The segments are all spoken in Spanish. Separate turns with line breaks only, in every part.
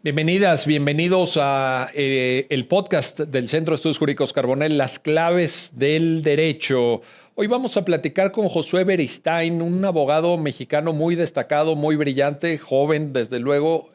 Bienvenidas, bienvenidos a el podcast del Centro de Estudios Jurídicos Carbonell, Las Claves del Derecho. Hoy vamos a platicar con Josué Beristain, un abogado mexicano muy destacado, muy brillante, joven, desde luego,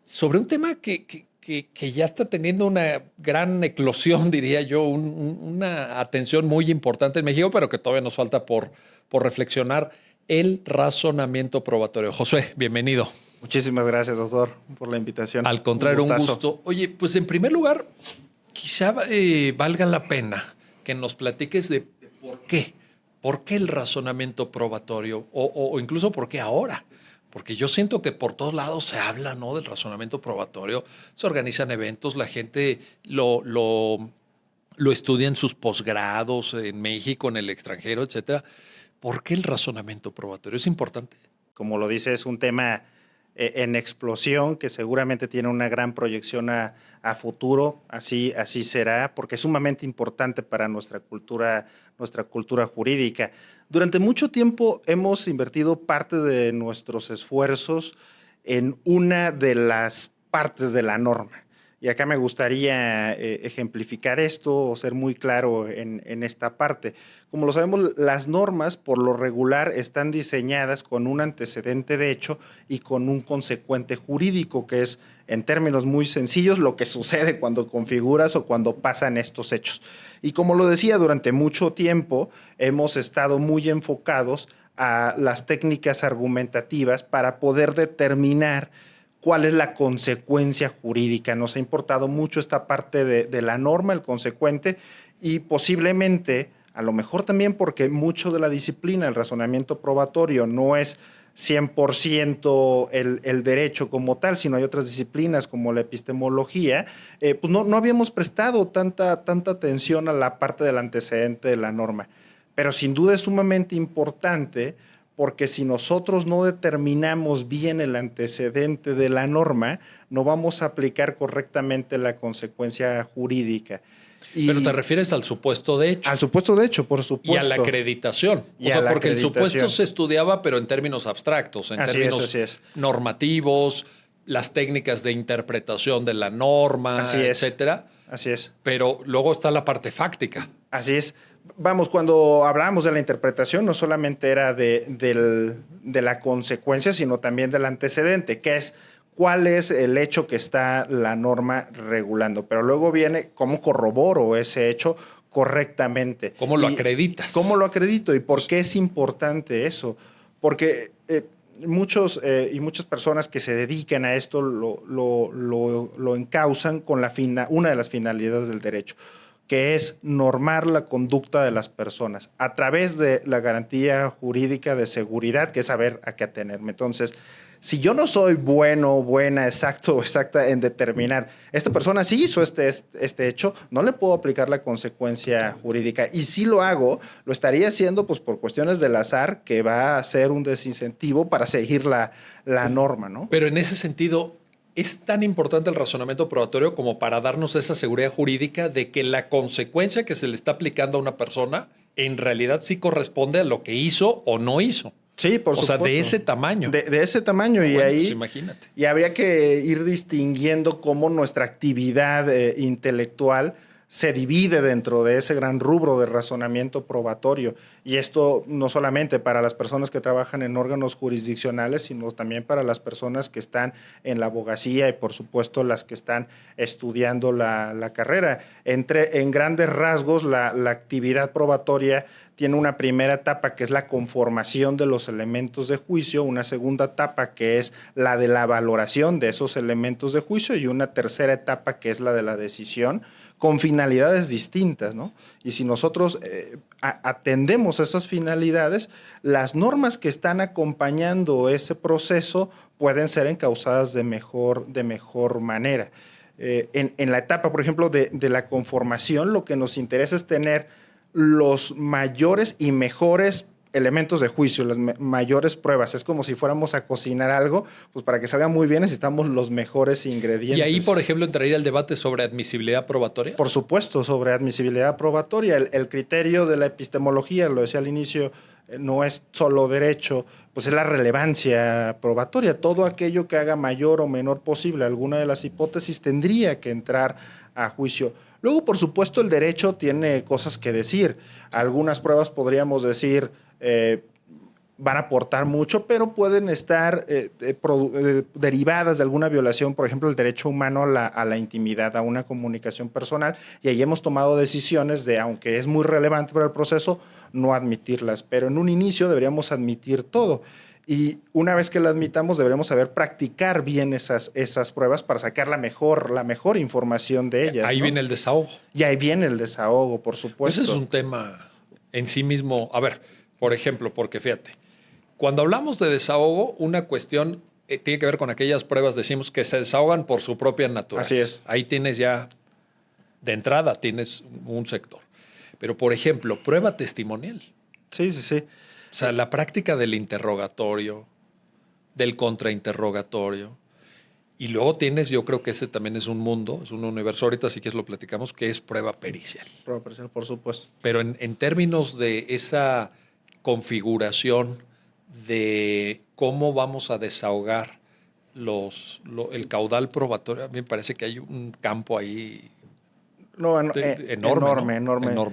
sobre un tema que ya está teniendo una gran eclosión, diría yo, una atención muy importante en México, pero que todavía nos falta por reflexionar, el razonamiento probatorio. Josué, bienvenido.
Muchísimas gracias, doctor, por la invitación.
Al contrario, un gusto. Oye, pues en primer lugar, quizá valga la pena que nos platiques de por qué. ¿Por qué el razonamiento probatorio? O incluso por qué ahora. Porque yo siento que por todos lados se habla, ¿no?, del razonamiento probatorio. Se organizan eventos, la gente lo estudia en sus posgrados en México, en el extranjero, etcétera. ¿Por qué el razonamiento probatorio? ¿Es importante?
Como lo dice, es un tema en explosión que seguramente tiene una gran proyección a futuro. Así será, porque es sumamente importante para nuestra cultura jurídica. Durante mucho tiempo hemos invertido parte de nuestros esfuerzos en una de las partes de la norma. Y acá me gustaría ejemplificar esto o ser muy claro en esta parte. Como lo sabemos, las normas por lo regular están diseñadas con un antecedente de hecho y con un consecuente jurídico, que es, en términos muy sencillos, lo que sucede cuando configuras o cuando pasan estos hechos. Y como lo decía, durante mucho tiempo hemos estado muy enfocados a las técnicas argumentativas para poder determinar cuál es la consecuencia jurídica. Nos ha importado mucho esta parte de la norma, el consecuente, y posiblemente, a lo mejor también porque mucho de la disciplina, el razonamiento probatorio, no es 100% el derecho como tal, sino hay otras disciplinas como la epistemología, pues no habíamos prestado tanta atención a la parte del antecedente de la norma. Pero sin duda es sumamente importante, porque si nosotros no determinamos bien el antecedente de la norma, no vamos a aplicar correctamente la consecuencia jurídica.
Pero te refieres al supuesto de hecho.
Al supuesto de hecho, por supuesto.
Y a la acreditación. Porque el supuesto se estudiaba, pero en términos abstractos, en términos normativos, las técnicas de interpretación de la norma, etcétera.
Así es.
Pero luego está la parte fáctica.
Así es. Vamos, cuando hablábamos de la interpretación, no solamente era de la consecuencia, sino también del antecedente, que es cuál es el hecho que está la norma regulando. Pero luego viene cómo corroboro ese hecho correctamente.
¿Cómo lo acreditas?
¿Cómo lo acredito? ¿Y por qué es importante eso? Porque muchas personas que se dedican a esto lo encausan con una de las finalidades del derecho, que es normar la conducta de las personas a través de la garantía jurídica de seguridad, que es saber a qué atenerme. Entonces, si yo no soy exacta en determinar, esta persona sí hizo este hecho, no le puedo aplicar la consecuencia jurídica. Y si lo hago, lo estaría haciendo pues por cuestiones del azar, que va a ser un desincentivo para seguir la norma, ¿no?
Pero en ese sentido, ¿es tan importante el razonamiento probatorio como para darnos esa seguridad jurídica de que la consecuencia que se le está aplicando a una persona en realidad sí corresponde a lo que hizo o no hizo?
Sí, por supuesto.
O sea, de ese tamaño.
De ese tamaño. Y
bueno,
ahí,
pues imagínate.
Y habría que ir distinguiendo cómo nuestra actividad intelectual se divide dentro de ese gran rubro de razonamiento probatorio. Y esto no solamente para las personas que trabajan en órganos jurisdiccionales, sino también para las personas que están en la abogacía y, por supuesto, las que están estudiando la carrera. En grandes rasgos, la actividad probatoria tiene una primera etapa, que es la conformación de los elementos de juicio, una segunda etapa, que es la de la valoración de esos elementos de juicio, y una tercera etapa, que es la de la decisión, con finalidades distintas, ¿no? Y si nosotros atendemos esas finalidades, las normas que están acompañando ese proceso pueden ser encausadas de mejor manera. En la etapa, por ejemplo, de la conformación, lo que nos interesa es tener los mayores y mejores elementos de juicio, las mayores pruebas. Es como si fuéramos a cocinar algo, pues para que salga muy bien necesitamos los mejores ingredientes.
Y ahí, por ejemplo, entraría el debate sobre admisibilidad probatoria.
Por supuesto, sobre admisibilidad probatoria. El criterio de la epistemología, lo decía al inicio, no es solo derecho, pues es la relevancia probatoria. Todo aquello que haga mayor o menor posible alguna de las hipótesis tendría que entrar a juicio. Luego, por supuesto, el derecho tiene cosas que decir. Algunas pruebas podríamos decir van a aportar mucho, pero pueden estar derivadas de alguna violación, por ejemplo, el derecho humano a la intimidad, a una comunicación personal, y ahí hemos tomado decisiones de, aunque es muy relevante para el proceso, no admitirlas, pero en un inicio deberíamos admitir todo. Y una vez que la admitamos, deberemos saber practicar bien esas pruebas para sacar la mejor información de ellas.
Ahí, ¿no?, viene el desahogo.
Y ahí viene el desahogo, por supuesto.
Ese es un tema en sí mismo. A ver, por ejemplo, porque fíjate, cuando hablamos de desahogo, una cuestión tiene que ver con aquellas pruebas, decimos, que se desahogan por su propia naturaleza.
Así es.
Ahí tienes ya, de entrada, tienes un sector. Pero, por ejemplo, prueba testimonial.
Sí, sí, sí.
O sea, la práctica del interrogatorio, del contrainterrogatorio. Y luego tienes, yo creo que ese también es un mundo, es un universo, ahorita sí que lo platicamos, que es prueba pericial.
Prueba pericial, por supuesto.
Pero en términos de esa configuración de cómo vamos a desahogar el caudal probatorio, a mí me parece que hay un campo ahí enorme.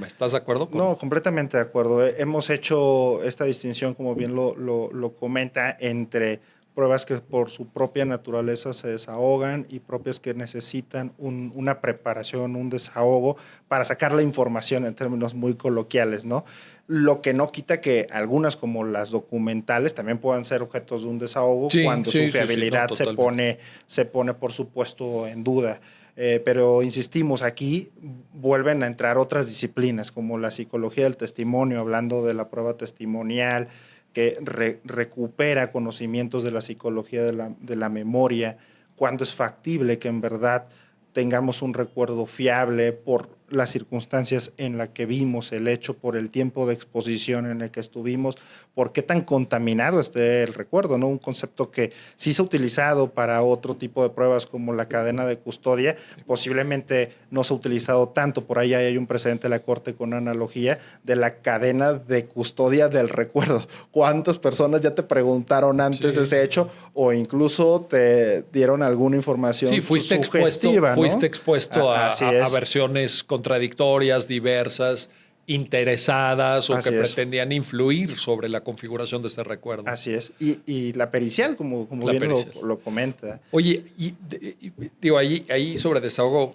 ¿Estás de acuerdo?
No, completamente de acuerdo. Hemos hecho esta distinción, como bien lo comenta, entre pruebas que por su propia naturaleza se desahogan y propias que necesitan una preparación, un desahogo para sacar la información en términos muy coloquiales, ¿no? Lo que no quita que algunas, como las documentales, también puedan ser objetos de un desahogo cuando su fiabilidad se pone, por supuesto, en duda. Pero insistimos, aquí vuelven a entrar otras disciplinas, como la psicología del testimonio, hablando de la prueba testimonial, que recupera conocimientos de la psicología de la memoria, cuando es factible que en verdad tengamos un recuerdo fiable por las circunstancias en las que vimos el hecho, por el tiempo de exposición en el que estuvimos, por qué tan contaminado esté el recuerdo, ¿no? Un concepto que sí se ha utilizado para otro tipo de pruebas como la cadena de custodia, posiblemente no se ha utilizado tanto, por ahí hay un precedente de la Corte con analogía de la cadena de custodia del recuerdo. ¿Cuántas personas ya te preguntaron antes ese hecho o incluso te dieron alguna información sugestiva, ¿no?
Fuiste expuesto a versiones contradictorias, diversas, interesadas o que pretendían influir sobre la configuración de ese recuerdo.
Así es. Y la pericial, como bien pericial. Lo comenta.
Oye, digo, ahí sobre desahogo,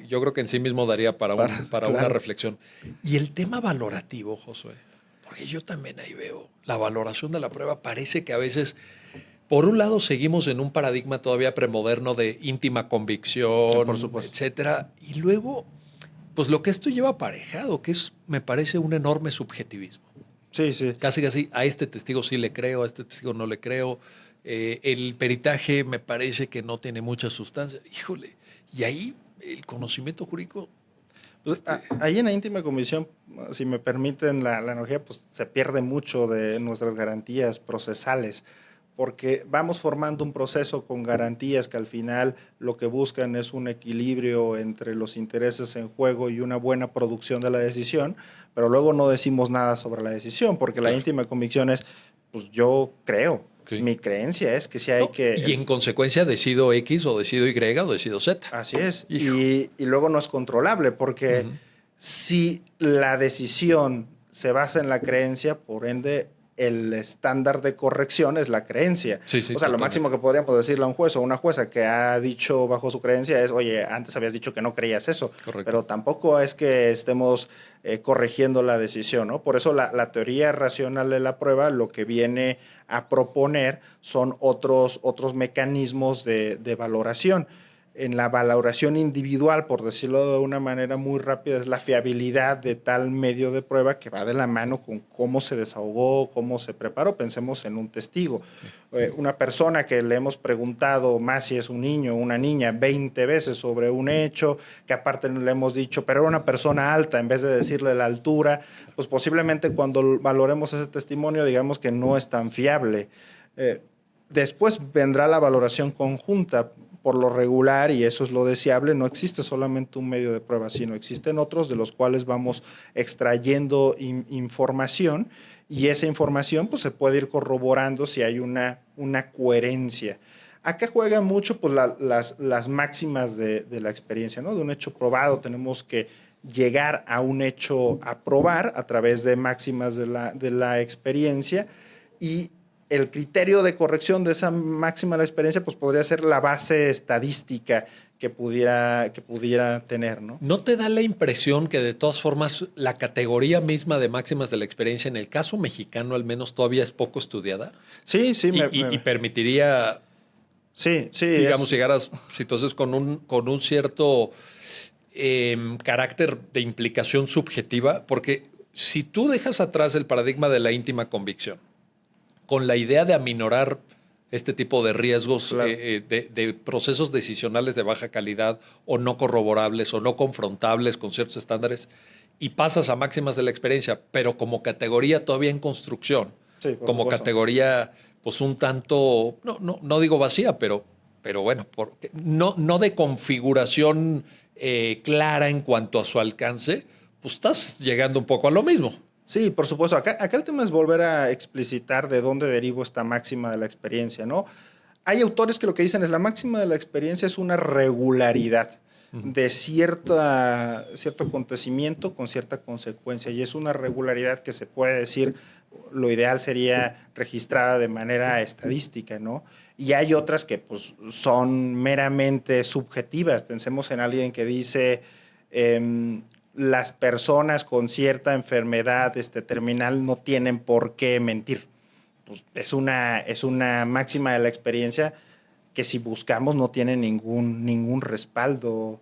yo creo que en sí mismo daría para una reflexión. Y el tema valorativo, Josué, porque yo también ahí veo la valoración de la prueba, parece que a veces, por un lado, seguimos en un paradigma todavía premoderno de íntima convicción,
por supuesto,
etcétera, y luego, pues lo que esto lleva aparejado, que es, me parece, un enorme subjetivismo.
Sí, sí.
Casi, a este testigo sí le creo, a este testigo no le creo. El peritaje me parece que no tiene mucha sustancia. Híjole, y ahí el conocimiento jurídico...
Pues, ahí en la íntima convicción, si me permiten la analogía, pues se pierde mucho de nuestras garantías procesales, porque vamos formando un proceso con garantías que al final lo que buscan es un equilibrio entre los intereses en juego y una buena producción de la decisión, pero luego no decimos nada sobre la decisión, porque la íntima convicción es, pues yo creo, mi creencia es que sí hay que...
Y en consecuencia decido X o decido Y o decido Z.
Así es, y luego no es controlable, porque si la decisión se basa en la creencia, por ende el estándar de corrección es la creencia.
Sí,
o sea,
totalmente.
Lo máximo que podríamos decirle a un juez o una jueza que ha dicho bajo su creencia es, oye, antes habías dicho que no creías eso.
Correcto.
Pero tampoco es que estemos corrigiendo la decisión, ¿no? Por eso la teoría racional de la prueba lo que viene a proponer son otros mecanismos de valoración. en la valoración individual, por decirlo de una manera muy rápida, es la fiabilidad de tal medio de prueba que va de la mano con cómo se desahogó, cómo se preparó. Pensemos en un testigo. Una persona que le hemos preguntado más si es un niño o una niña 20 veces sobre un hecho, que aparte le hemos dicho, pero era una persona alta, en vez de decirle la altura, pues posiblemente cuando valoremos ese testimonio digamos que no es tan fiable. Después vendrá la valoración conjunta. Por lo regular, y eso es lo deseable, no existe solamente un medio de prueba, sino existen otros de los cuales vamos extrayendo información, y esa información pues, se puede ir corroborando si hay una coherencia. Acá juegan mucho pues, las máximas de la experiencia, ¿no? De un hecho probado tenemos que llegar a un hecho a probar a través de máximas de la experiencia, y el criterio de corrección de esa máxima de la experiencia pues podría ser la base estadística que pudiera tener, ¿no?
¿No te da la impresión que de todas formas la categoría misma de máximas de la experiencia en el caso mexicano al menos todavía es poco estudiada?
Sí, sí.
Y permitiría,
sí,
digamos, llegar a situaciones con un cierto carácter de implicación subjetiva, porque si tú dejas atrás el paradigma de la íntima convicción, con la idea de aminorar este tipo de riesgos,
claro,
de procesos decisionales de baja calidad o no corroborables o no confrontables con ciertos estándares, y pasas a máximas de la experiencia, pero como categoría todavía en construcción,
sí,
como
supuesto.
categoría pues un tanto, no digo vacía, pero bueno, no de configuración clara en cuanto a su alcance, pues estás llegando un poco a lo mismo.
Sí, por supuesto. Acá el tema es volver a explicitar de dónde derivo esta máxima de la experiencia, ¿no? Hay autores que lo que dicen es la máxima de la experiencia es una regularidad de cierto acontecimiento con cierta consecuencia, y es una regularidad que se puede decir, lo ideal sería registrada de manera estadística, ¿no? Y hay otras que pues, son meramente subjetivas. Pensemos en alguien que dice las personas con cierta enfermedad terminal no tienen por qué mentir. Pues es una máxima de la experiencia que si buscamos no tiene ningún respaldo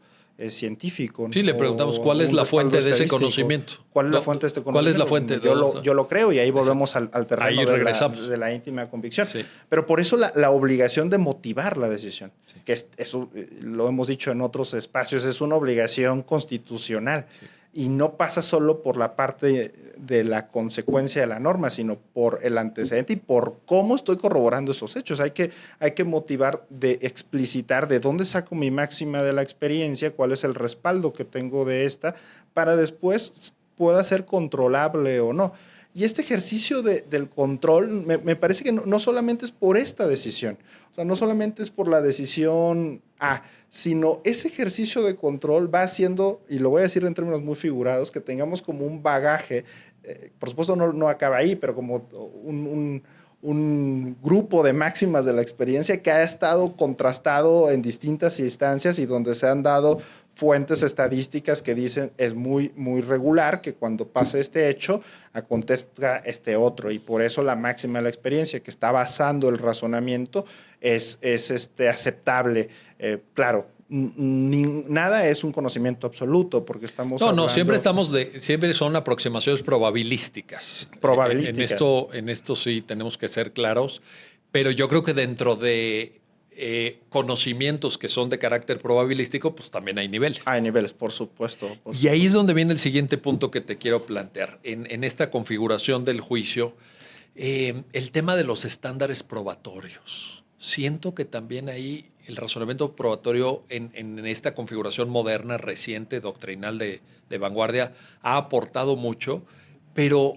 científico.
Sí, le preguntamos cuál es la fuente de ese conocimiento.
¿Cuál es la fuente de este conocimiento?
¿Cuál es la fuente?
Yo lo creo, y ahí volvemos al terreno de la íntima convicción.
Sí.
Pero por eso la obligación de motivar la decisión, sí, que eso lo hemos dicho en otros espacios, es una obligación constitucional. Sí. Y no pasa solo por la parte de la consecuencia de la norma, sino por el antecedente y por cómo estoy corroborando esos hechos. Hay que motivar, de explicitar de dónde saco mi máxima de la experiencia, cuál es el respaldo que tengo de esta, para después pueda ser controlable o no. Y este ejercicio del control me parece que no solamente es por esta decisión, o sea, no solamente es por la decisión A, sino ese ejercicio de control va haciendo, y lo voy a decir en términos muy figurados, que tengamos como un bagaje, por supuesto no acaba ahí, pero como un grupo de máximas de la experiencia que ha estado contrastado en distintas instancias y donde se han dado fuentes estadísticas que dicen es muy, muy regular que cuando pase este hecho acontezca este otro, y por eso la máxima de la experiencia que está basando el razonamiento es aceptable. Claro, nada es un conocimiento absoluto porque estamos hablando...
siempre son aproximaciones probabilísticas. En esto sí tenemos que ser claros, pero yo creo que dentro de conocimientos que son de carácter probabilístico, pues también hay niveles.
Hay niveles, por supuesto.
Y ahí es donde viene el siguiente punto que te quiero plantear. En esta configuración del juicio, el tema de los estándares probatorios. Siento que también ahí el razonamiento probatorio en esta configuración moderna, reciente, doctrinal de vanguardia, ha aportado mucho, pero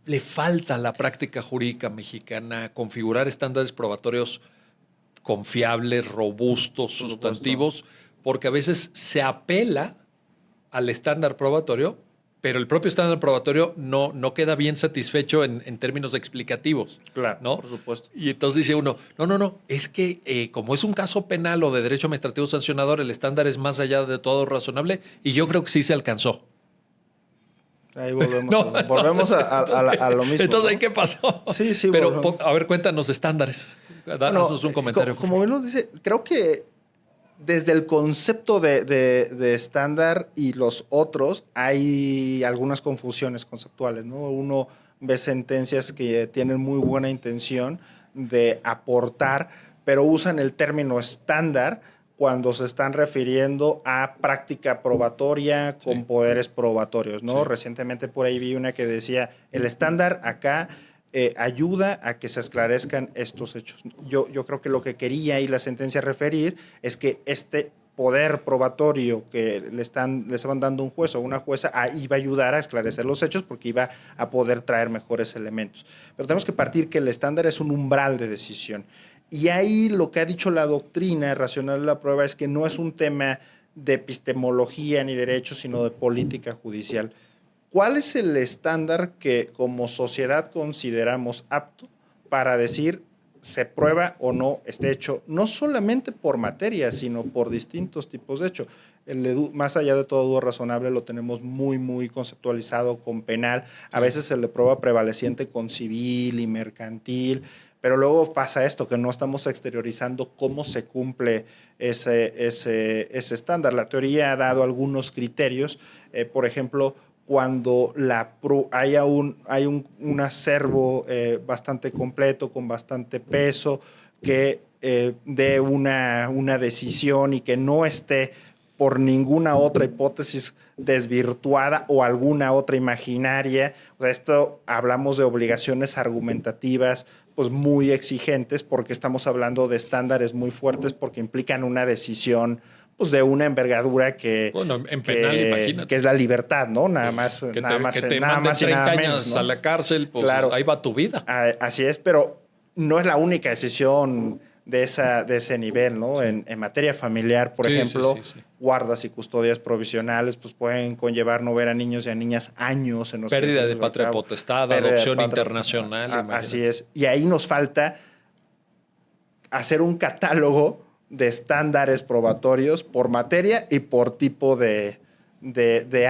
le falta a la práctica jurídica mexicana configurar estándares probatorios confiables, robustos, sustantivos, porque a veces se apela al estándar probatorio, pero el propio estándar probatorio no queda bien satisfecho en términos explicativos.
Claro,
¿no?
por supuesto.
Y entonces dice uno, no, es que como es un caso penal o de derecho administrativo sancionador, el estándar es más allá de todo razonable, y yo creo que sí se alcanzó.
Ahí volvemos a lo mismo.
Entonces,
¿no?
¿qué pasó?
Sí.
Pero, a ver, cuéntanos estándares. Danos un comentario.
Como bien lo dice, creo que Desde el concepto de estándar y los otros, hay algunas confusiones conceptuales, ¿no? Uno ve sentencias que tienen muy buena intención de aportar, pero usan el término estándar cuando se están refiriendo a práctica probatoria con poderes probatorios, ¿no? Sí. Recientemente por ahí vi una que decía, el estándar acá ayuda a que se esclarezcan estos hechos. Yo creo que lo que quería y la sentencia referir es que este poder probatorio que le estaban dando un juez o una jueza iba a ayudar a esclarecer los hechos porque iba a poder traer mejores elementos. Pero tenemos que partir que el estándar es un umbral de decisión. Y ahí lo que ha dicho la doctrina racional de la prueba es que no es un tema de epistemología ni derecho, sino de política judicial. ¿Cuál es el estándar que como sociedad consideramos apto para decir se prueba o no este hecho? No solamente por materia, sino por distintos tipos de hecho. Más allá de todo duda razonable, lo tenemos muy conceptualizado con penal. A veces se le prueba prevaleciente con civil y mercantil. Pero luego pasa esto, que no estamos exteriorizando cómo se cumple ese estándar. La teoría ha dado algunos criterios, por ejemplo, cuando hay un acervo bastante completo, con bastante peso, que dé una decisión y que no esté por ninguna otra hipótesis desvirtuada o alguna otra imaginaria. O sea, esto hablamos de obligaciones argumentativas pues muy exigentes porque estamos hablando de estándares muy fuertes porque implican una decisión pues de una envergadura que,
bueno, en penal, imagínate,
que es la libertad, ¿no? Nada más
que te manden 30 años, ¿no?, a la cárcel, pues claro, ahí va tu vida.
Así es, pero no es la única decisión de ese nivel, ¿no? Sí. En materia familiar, por ejemplo, guardas y custodias provisionales pues pueden conllevar no ver a niños y a niñas años en los
pérdida de patria potestad, adopción internacional.
Así es. Y ahí nos falta hacer un catálogo de estándares probatorios por materia y por tipo de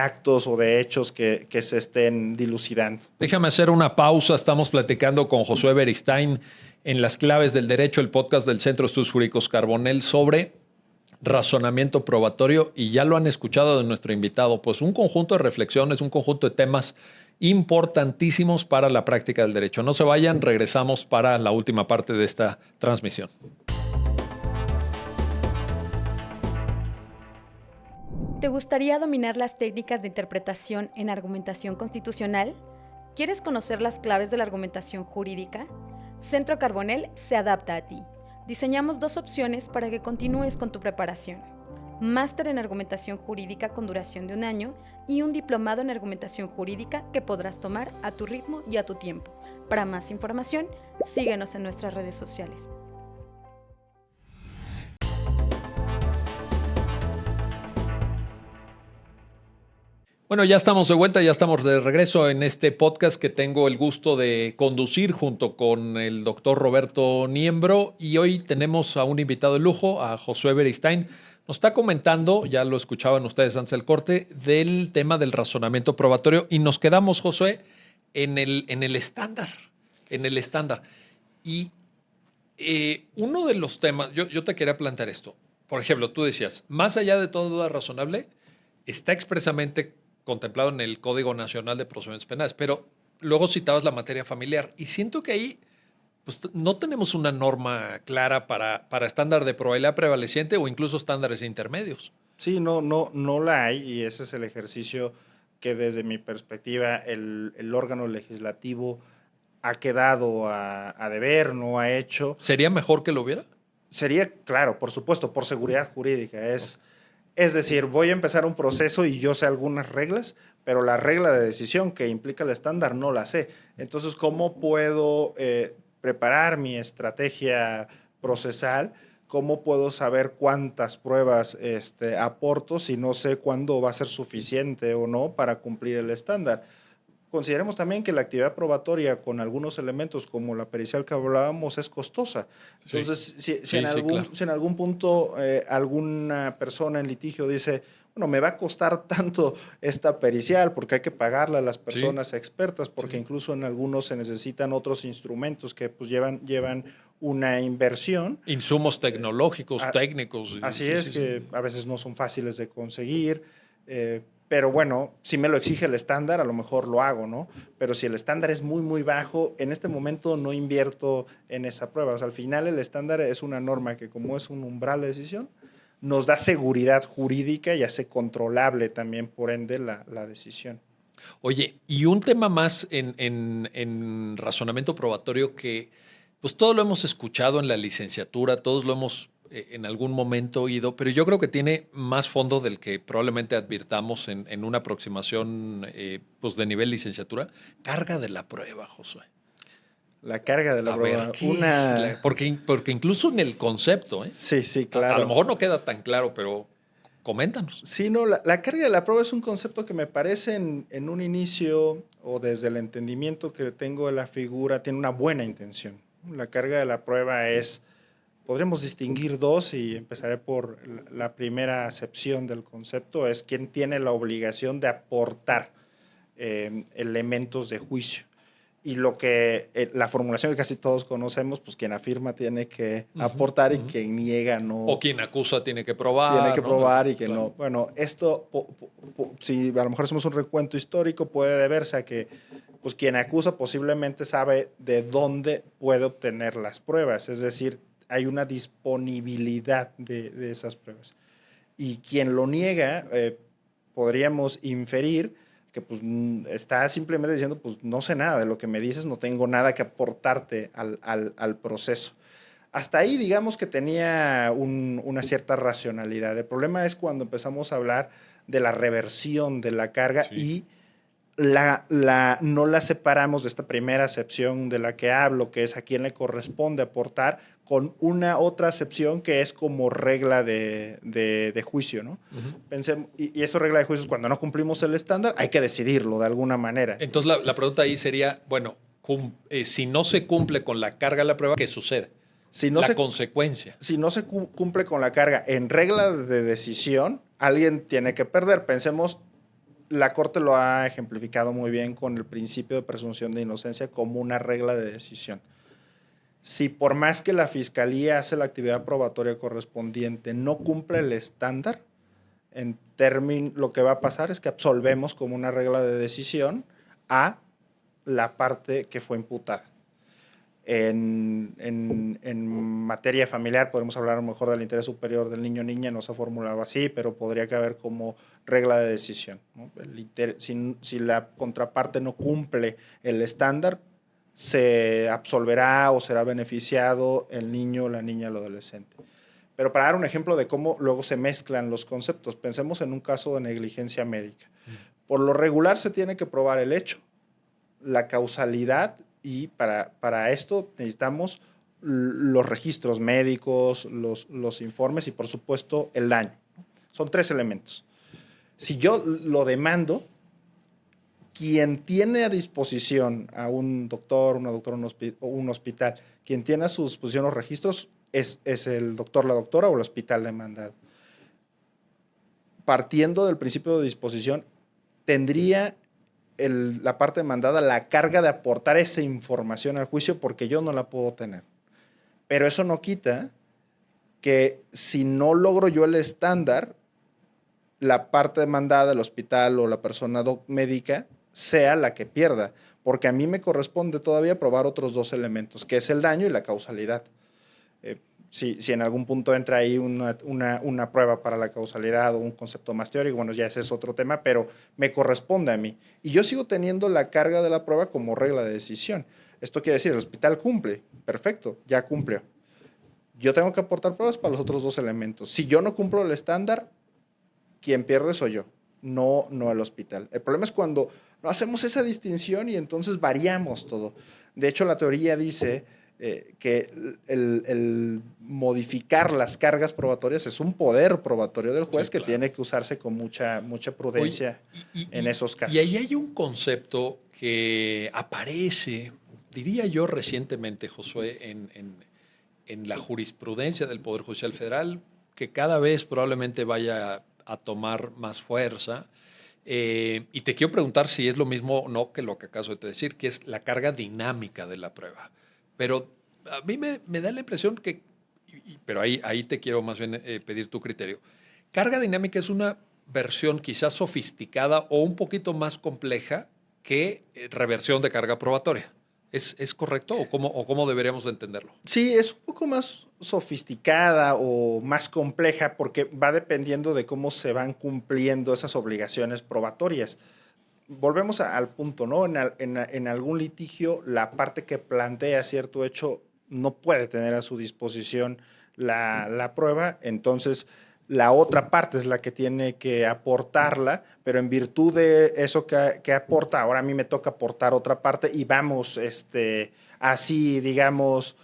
actos o de hechos que se estén dilucidando.
Déjame hacer una pausa. Estamos platicando con Josué Beristain en Las Claves del Derecho, el podcast del Centro de Estudios Jurídicos Carbonell, sobre razonamiento probatorio, y ya lo han escuchado de nuestro invitado, pues un conjunto de reflexiones, un conjunto de temas importantísimos para la práctica del derecho. No se vayan, regresamos para la última parte de esta transmisión.
¿Te gustaría dominar las técnicas de interpretación en argumentación constitucional? ¿Quieres conocer las claves de la argumentación jurídica? Centro Carbonell se adapta a ti. Diseñamos 2 opciones para que continúes con tu preparación: máster en argumentación jurídica con duración de 1 año y un diplomado en argumentación jurídica que podrás tomar a tu ritmo y a tu tiempo. Para más información, síguenos en nuestras redes sociales.
Bueno, ya estamos de vuelta, ya estamos de regreso en este podcast que tengo el gusto de conducir junto con el doctor Roberto Niembro, y hoy tenemos a un invitado de lujo, a Josué Beristain. Nos está comentando, ya lo escuchaban ustedes antes del corte, del tema del razonamiento probatorio, y nos quedamos, Josué, en el estándar. Y uno de los temas, yo te quería plantear esto. Por ejemplo, tú decías, más allá de toda duda razonable, está expresamente contemplado en el Código Nacional de Procedimientos Penales, pero luego citabas la materia familiar, y siento que ahí pues, no tenemos una norma clara para estándar de probabilidad prevaleciente o incluso estándares intermedios.
Sí, no la hay, y ese es el ejercicio que desde mi perspectiva el órgano legislativo ha quedado a deber, no ha hecho.
¿Sería mejor que lo hubiera?
Sería, claro, por supuesto, por seguridad jurídica. Es decir, voy a empezar un proceso y yo sé algunas reglas, pero la regla de decisión que implica el estándar no la sé. Entonces, ¿cómo puedo preparar mi estrategia procesal? ¿Cómo puedo saber cuántas pruebas aporto si no sé cuándo va a ser suficiente o no para cumplir el estándar? consideremos también que la actividad probatoria con algunos elementos como la pericial que hablábamos es costosa. Entonces, si en algún punto alguna persona en litigio dice, bueno, me va a costar tanto esta pericial porque hay que pagarla a las personas expertas, porque incluso en algunos se necesitan otros instrumentos que pues llevan una inversión.
Insumos tecnológicos, técnicos.
Así es, que a veces no son fáciles de conseguir, pero bueno, si me lo exige el estándar, a lo mejor lo hago, ¿no? Pero si el estándar es muy, muy bajo, en este momento no invierto en esa prueba. O sea, al final el estándar es una norma que, como es un umbral de decisión, nos da seguridad jurídica y hace controlable también, por ende, la decisión.
Oye, y un tema más en razonamiento probatorio que, pues todo lo hemos escuchado en la licenciatura, todos lo hemos en algún momento oído, pero yo creo que tiene más fondo del que probablemente advirtamos en una aproximación pues de nivel licenciatura. Carga de la prueba, Josué.
La carga de la prueba.
Porque incluso en el concepto, ¿eh?
Sí, claro.
A lo mejor no queda tan claro, pero coméntanos.
Sí, no, la carga de la prueba es un concepto que me parece en un inicio o desde el entendimiento que tengo de la figura, tiene una buena intención. La carga de la prueba podremos distinguir dos y empezaré por la primera acepción del concepto, es quién tiene la obligación de aportar elementos de juicio. Y la formulación que casi todos conocemos, pues quien afirma tiene que aportar y quien niega no.
O quien acusa tiene que probar.
Tiene que probar y que no. Bueno, esto, si a lo mejor hacemos un recuento histórico, puede deberse a que pues quien acusa posiblemente sabe de dónde puede obtener las pruebas. Es decir, hay una disponibilidad de esas pruebas. Y quien lo niega, podríamos inferir que pues está simplemente diciendo, pues no sé nada de lo que me dices, no tengo nada que aportarte al proceso. Hasta ahí digamos que tenía una cierta racionalidad. El problema es cuando empezamos a hablar de la reversión de la carga y no la separamos de esta primera acepción de la que hablo, que es a quién le corresponde aportar, con una otra acepción que es como regla de juicio, ¿no? Pensemos, y eso regla de juicio es cuando no cumplimos el estándar, hay que decidirlo de alguna manera.
Entonces la pregunta ahí sería, bueno, si no se cumple con la carga de la prueba, ¿qué sucede? Consecuencia.
Si no se cumple con la carga en regla de decisión, alguien tiene que perder. Pensemos, la Corte lo ha ejemplificado muy bien con el principio de presunción de inocencia como una regla de decisión. Si por más que la Fiscalía hace la actividad probatoria correspondiente, no cumple el estándar, lo que va a pasar es que absolvemos como una regla de decisión a la parte que fue imputada. En materia familiar podemos hablar a lo mejor del interés superior del niño o niña, no se ha formulado así, pero podría caber como regla de decisión, ¿no? Si la contraparte no cumple el estándar, se absolverá o será beneficiado el niño, la niña, el adolescente. Pero para dar un ejemplo de cómo luego se mezclan los conceptos, pensemos en un caso de negligencia médica. Por lo regular se tiene que probar el hecho, la causalidad, y para esto necesitamos los registros médicos, los informes y, por supuesto, el daño. Son 3 elementos. Si yo lo demando, quien tiene a disposición a un doctor, una doctora o un hospital, quien tiene a su disposición los registros es el doctor, la doctora o el hospital demandado. Partiendo del principio de disposición, tendría la parte demandada la carga de aportar esa información al juicio porque yo no la puedo tener. Pero eso no quita que si no logro yo el estándar, la parte demandada, el hospital o la persona médica, sea la que pierda, porque a mí me corresponde todavía probar otros 2 elementos, que es el daño y la causalidad. Si en algún punto entra ahí una prueba para la causalidad o un concepto más teórico, bueno, ya ese es otro tema, pero me corresponde a mí. Y yo sigo teniendo la carga de la prueba como regla de decisión. Esto quiere decir, el hospital cumple, perfecto, ya cumplió. Yo tengo que aportar pruebas para los otros 2 elementos. Si yo no cumplo el estándar, quien pierde soy yo, no el hospital. El problema es cuando no hacemos esa distinción y entonces variamos todo. De hecho, la teoría dice que el modificar las cargas probatorias es un poder probatorio del juez, sí, claro, que tiene que usarse con mucha prudencia.
Oye,
en esos casos.
Y ahí hay un concepto que aparece, diría yo recientemente, Josué, en la jurisprudencia del Poder Judicial Federal, que cada vez probablemente vaya a tomar más fuerza. Y te quiero preguntar si es lo mismo o no que lo que acaso de decir, que es la carga dinámica de la prueba. Pero a mí me da la impresión que, pero ahí te quiero más bien pedir tu criterio. Carga dinámica es una versión quizás sofisticada o un poquito más compleja que reversión de carga probatoria. ¿Es correcto o cómo deberíamos de entenderlo?
Sí, es un poco más sofisticada o más compleja porque va dependiendo de cómo se van cumpliendo esas obligaciones probatorias. Volvemos al punto, ¿no? En algún litigio, la parte que plantea cierto hecho no puede tener a su disposición la prueba, entonces la otra parte es la que tiene que aportarla, pero en virtud de eso que aporta, ahora a mí me toca aportar otra parte y vamos así, digamos,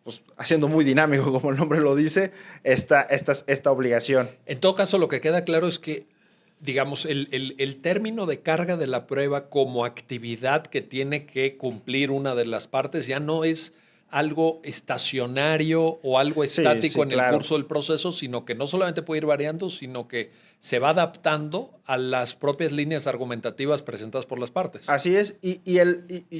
pues, haciendo muy dinámico, como el nombre lo dice, esta obligación.
En todo caso, lo que queda claro es que, digamos, el término de carga de la prueba como actividad que tiene que cumplir una de las partes ya no es algo estacionario o algo estático en
claro.
el curso del proceso, sino que no solamente puede ir variando, sino que se va adaptando a las propias líneas argumentativas presentadas por las partes.
Así es, y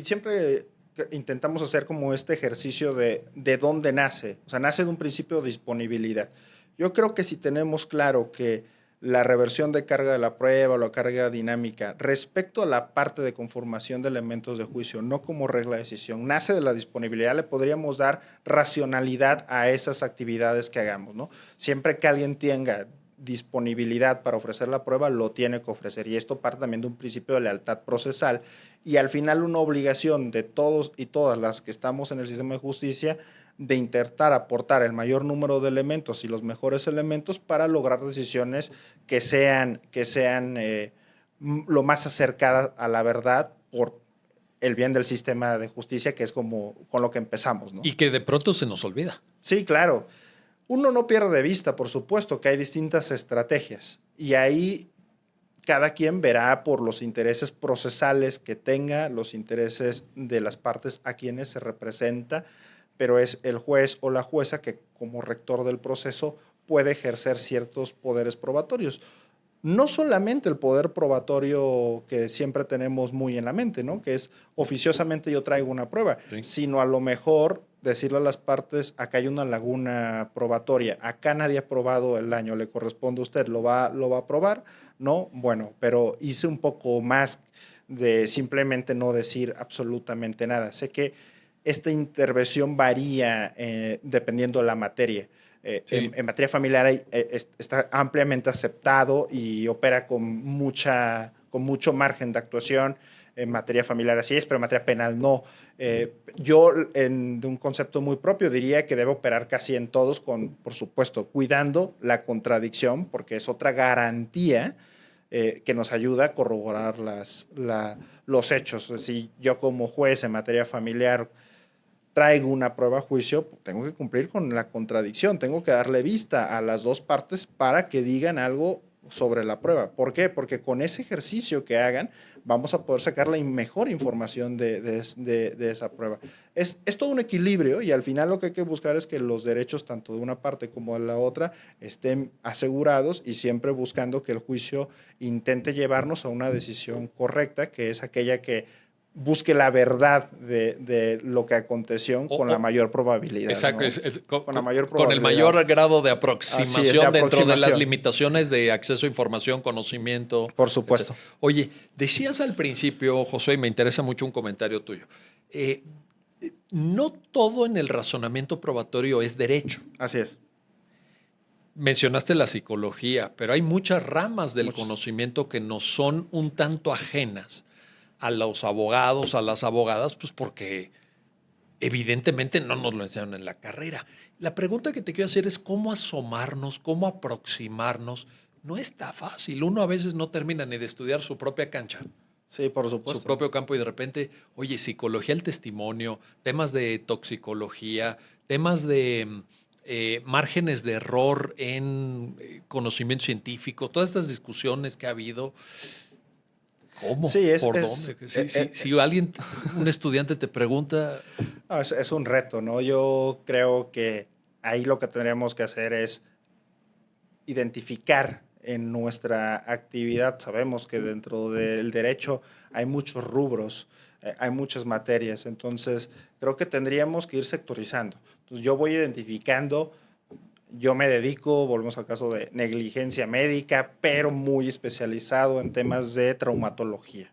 siempre intentamos hacer como este ejercicio de dónde nace. O sea, nace de un principio de disponibilidad. Yo creo que si tenemos claro que la reversión de carga de la prueba o la carga dinámica respecto a la parte de conformación de elementos de juicio, no como regla de decisión, nace de la disponibilidad, le podríamos dar racionalidad a esas actividades que hagamos, ¿no? Siempre que alguien tenga disponibilidad para ofrecer la prueba, lo tiene que ofrecer. Y esto parte también de un principio de lealtad procesal y al final una obligación de todos y todas las que estamos en el sistema de justicia de intentar aportar el mayor número de elementos y los mejores elementos para lograr decisiones que sean lo más acercadas a la verdad por el bien del sistema de justicia, que es como con lo que empezamos, ¿no?
Y que de pronto se nos olvida.
Sí, claro. Uno no pierde de vista, por supuesto, que hay distintas estrategias y ahí cada quien verá por los intereses procesales que tenga, los intereses de las partes a quienes se representa, pero es el juez o la jueza que como rector del proceso puede ejercer ciertos poderes probatorios. No solamente el poder probatorio que siempre tenemos muy en la mente, ¿no? Que es oficiosamente yo traigo una prueba, sí, sino a lo mejor decirle a las partes, acá hay una laguna probatoria, acá nadie ha probado el daño, le corresponde a usted, ¿lo va a probar? No, bueno, pero hice un poco más de simplemente no decir absolutamente nada. Sé que esta intervención varía dependiendo de la materia. Sí. En materia familiar está ampliamente aceptado y opera con mucho margen de actuación. En materia familiar así es, pero en materia penal no. Yo, de un concepto muy propio, diría que debe operar casi en todos, por supuesto, cuidando la contradicción, porque es otra garantía que nos ayuda a corroborar los hechos. Si yo como juez en materia familiar traigo una prueba a juicio, tengo que cumplir con la contradicción, tengo que darle vista a las dos partes para que digan algo sobre la prueba. ¿Por qué? Porque con ese ejercicio que hagan, vamos a poder sacar la mejor información de esa prueba. Es todo un equilibrio y al final lo que hay que buscar es que los derechos tanto de una parte como de la otra estén asegurados y siempre buscando que el juicio intente llevarnos a una decisión correcta, que es aquella que busque la verdad de lo que aconteció con la mayor probabilidad.
Exacto,
¿no? Con la mayor
probabilidad. Con el mayor grado de aproximación, dentro de las limitaciones de acceso a información, conocimiento.
Por supuesto.
Etc. Oye, decías al principio, Josué, y me interesa mucho un comentario tuyo. No todo en el razonamiento probatorio es derecho.
Así es.
Mencionaste la psicología, pero hay muchas ramas del conocimiento que nos son un tanto ajenas a los abogados, a las abogadas, pues porque evidentemente no nos lo enseñan en la carrera. La pregunta que te quiero hacer es cómo asomarnos, cómo aproximarnos. No está fácil. Uno a veces no termina ni de estudiar su propia cancha.
Sí, por supuesto.
Su propio campo y de repente, oye, psicología del testimonio, temas de toxicología, temas de márgenes de error en conocimiento científico, todas estas discusiones que ha habido. ¿Cómo?
Sí,
¿Por dónde? Si alguien, un estudiante te pregunta...
No, es un reto, ¿no? Yo creo que ahí lo que tendríamos que hacer es identificar en nuestra actividad. Sabemos que dentro del derecho hay muchos rubros, hay muchas materias, entonces creo que tendríamos que ir sectorizando. Entonces yo voy identificando, yo me dedico, volvemos al caso de negligencia médica, pero muy especializado en temas de traumatología.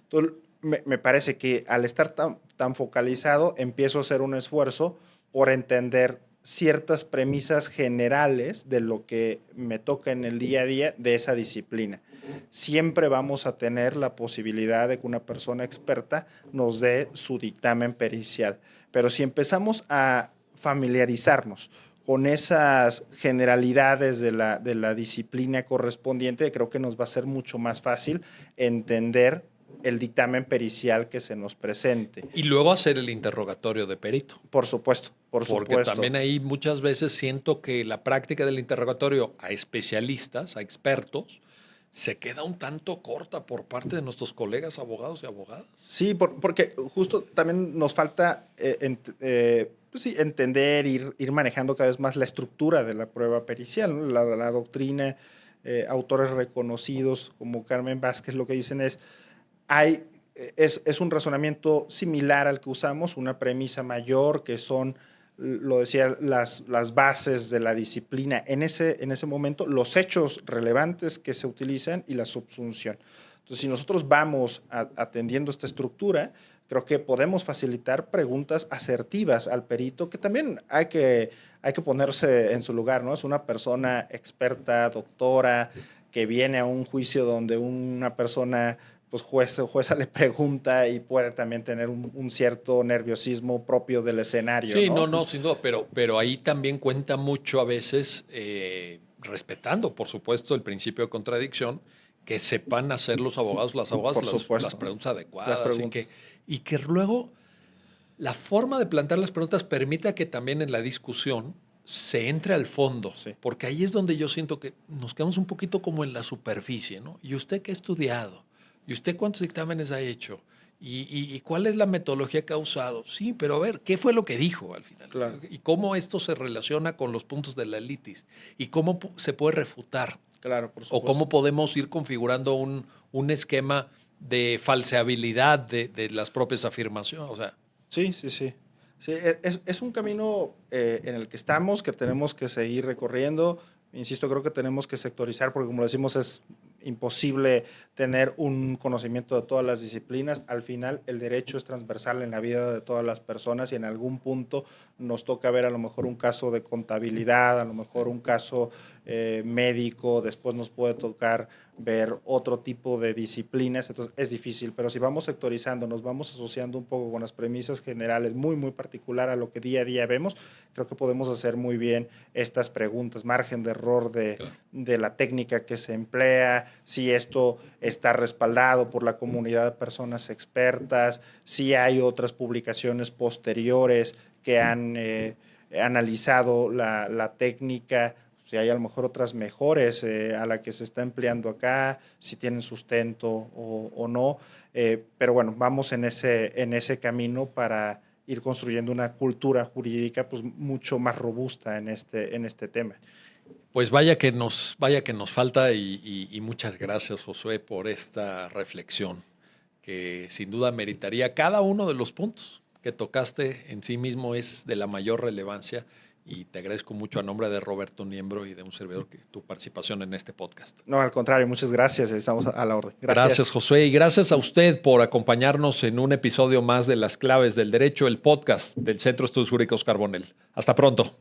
Entonces me parece que al estar tan focalizado, empiezo a hacer un esfuerzo por entender ciertas premisas generales de lo que me toca en el día a día de esa disciplina. Siempre vamos a tener la posibilidad de que una persona experta nos dé su dictamen pericial, pero si empezamos a familiarizarnos con esas generalidades de la disciplina correspondiente, creo que nos va a ser mucho más fácil entender el dictamen pericial que se nos presente.
Y luego hacer el interrogatorio de perito.
Por supuesto, por
Porque
supuesto.
también ahí muchas veces siento que la práctica del interrogatorio a especialistas, a expertos, se queda un tanto corta por parte de nuestros colegas abogados y abogadas.
Sí, porque justo también nos falta pues sí, entender, ir manejando cada vez más la estructura de la prueba pericial, ¿no? La doctrina, autores reconocidos como Carmen Vázquez lo que dicen es un razonamiento similar al que usamos, una premisa mayor que son, lo decía, las bases de la disciplina en ese momento, los hechos relevantes que se utilizan y la subsunción. Entonces, si nosotros vamos atendiendo esta estructura, creo que podemos facilitar preguntas asertivas al perito, que también hay que ponerse en su lugar, ¿no? Es una persona experta, doctora, que viene a un juicio donde una persona pues jueza le pregunta y puede también tener un cierto nerviosismo propio del escenario.
Sí, no, sin duda, pero ahí también cuenta mucho a veces, respetando, por supuesto, el principio de contradicción, que sepan hacer los abogados, las abogadas las preguntas adecuadas.
Las preguntas.
Y que luego la forma de plantear las preguntas permita que también en la discusión se entre al fondo,
sí.
Porque ahí es donde yo siento que nos quedamos un poquito como en la superficie, ¿no? ¿Y usted qué ha estudiado? ¿Y usted cuántos dictámenes ha hecho? ¿Y cuál es la metodología que ha usado? Sí, pero a ver, ¿qué fue lo que dijo al final?
Claro.
¿Y cómo esto se relaciona con los puntos de la litis? ¿Y cómo se puede refutar?
Claro, por supuesto.
¿O cómo podemos ir configurando un esquema de falseabilidad de las propias afirmaciones? O sea,
Sí, es un camino en el que estamos, que tenemos que seguir recorriendo. Insisto, creo que tenemos que sectorizar, porque como decimos, es imposible tener un conocimiento de todas las disciplinas. Al final, el derecho es transversal en la vida de todas las personas y en algún punto nos toca ver a lo mejor un caso de contabilidad, a lo mejor un caso médico, después nos puede tocar ver otro tipo de disciplinas, entonces es difícil, pero si vamos sectorizando, nos vamos asociando un poco con las premisas generales, muy, muy particular a lo que día a día vemos, creo que podemos hacer muy bien estas preguntas, margen de error de la técnica que se emplea, si esto está respaldado por la comunidad de personas expertas, si hay otras publicaciones posteriores que han analizado la técnica, si hay a lo mejor otras mejores a la que se está empleando acá, si tienen sustento o no. Pero bueno, vamos en ese camino para ir construyendo una cultura jurídica pues, mucho más robusta en este tema.
Pues vaya que nos falta y muchas gracias, Josué, por esta reflexión que sin duda meritaría cada uno de los puntos que tocaste en sí mismo es de la mayor relevancia. Y te agradezco mucho a nombre de Roberto Niembro y de un servidor tu participación en este podcast.
No, al contrario, muchas gracias. Estamos a la orden.
Gracias, Josué. Y gracias a usted por acompañarnos en un episodio más de Las Claves del Derecho, el podcast del Centro de Estudios Jurídicos Carbonell. Hasta pronto.